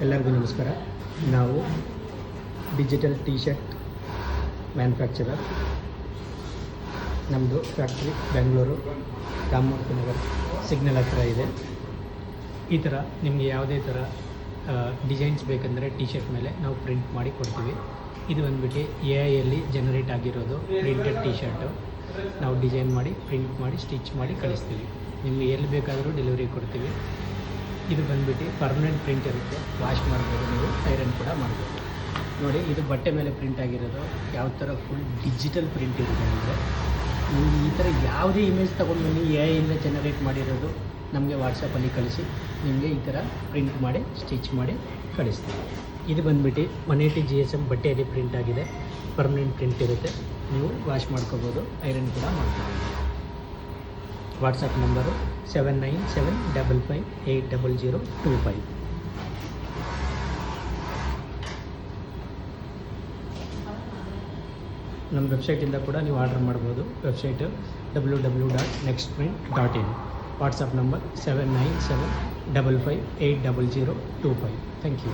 ಎಲ್ಲರಿಗೂ ನಮಸ್ಕಾರ. ನಾವು ಡಿಜಿಟಲ್ ಟಿ ಶರ್ಟ್ ಮ್ಯಾನುಫ್ಯಾಕ್ಚರರ್. ನಮ್ಮದು ಫ್ಯಾಕ್ಟ್ರಿ ಬೆಂಗಳೂರು ರಾಮಮೂರ್ತಿ ನಗರ ಸಿಗ್ನಲ್ ಹತ್ರ ಇದೆ. ಈ ಥರ ನಿಮಗೆ ಯಾವುದೇ ಥರ ಡಿಸೈನ್ಸ್ ಬೇಕಂದರೆ ಟಿ ಶರ್ಟ್ ಮೇಲೆ ನಾವು ಪ್ರಿಂಟ್ ಮಾಡಿ ಕೊಡ್ತೀವಿ. ಇದು ಬಂದುಬಿಟ್ಟು AI ಜನರೇಟ್ ಆಗಿರೋದು ಪ್ರಿಂಟೆಡ್ ಟಿ ಶರ್ಟು. ನಾವು ಡಿಸೈನ್ ಮಾಡಿ ಪ್ರಿಂಟ್ ಮಾಡಿ ಸ್ಟಿಚ್ ಮಾಡಿ ಕಳಿಸ್ತೀವಿ. ನಿಮಗೆ ಎಲ್ಲಿ ಬೇಕಾದರೂ ಡೆಲಿವರಿ ಕೊಡ್ತೀವಿ. ಇದು ಬಂದುಬಿಟ್ಟು ಪರ್ಮನೆಂಟ್ ಪ್ರಿಂಟ್ ಇರುತ್ತೆ. ವಾಶ್ ಮಾಡ್ಬೋದು, ನೀವು ಐರನ್ ಕೂಡ ಮಾಡ್ಬೋದು. ನೋಡಿ, ಇದು ಬಟ್ಟೆ ಮೇಲೆ ಪ್ರಿಂಟ್ ಆಗಿರೋದು. ಯಾವ ಥರ ಫುಲ್ ಡಿಜಿಟಲ್ ಪ್ರಿಂಟ್ ಇರುತ್ತೆ ಅಂದರೆ, ನೀವು ಈ ಥರ ಯಾವುದೇ ಇಮೇಜ್ ತೊಗೊಂಡು ಬನ್ನಿ, AI ಜನರೇಟ್ ಮಾಡಿರೋದು ನಮಗೆ ವಾಟ್ಸಪ್ಪಲ್ಲಿ ಕಳಿಸಿ ನಿಮಗೆ ಈ ಥರ ಪ್ರಿಂಟ್ ಮಾಡಿ ಸ್ಟಿಚ್ ಮಾಡಿ ಕಳಿಸ್ತೀವಿ. ಇದು ಬಂದುಬಿಟ್ಟು 180 GSM ಬಟ್ಟೆಯಲ್ಲಿ ಪ್ರಿಂಟ್ ಆಗಿದೆ. ಪರ್ಮನೆಂಟ್ ಪ್ರಿಂಟ್ ಇರುತ್ತೆ. ನೀವು ವಾಶ್ ಮಾಡ್ಕೋಬೋದು, ಐರನ್ ಕೂಡ ಮಾಡ್ಬೋದು. WhatsApp number 7975580025. ನಮ್ಮ ವೆಬ್ಸೈಟಿಂದ ಕೂಡ ನೀವು ಆರ್ಡರ್ ಮಾಡ್ಬೋದು. Website www.nextprint.in. WhatsApp number 7975580025. Thank you.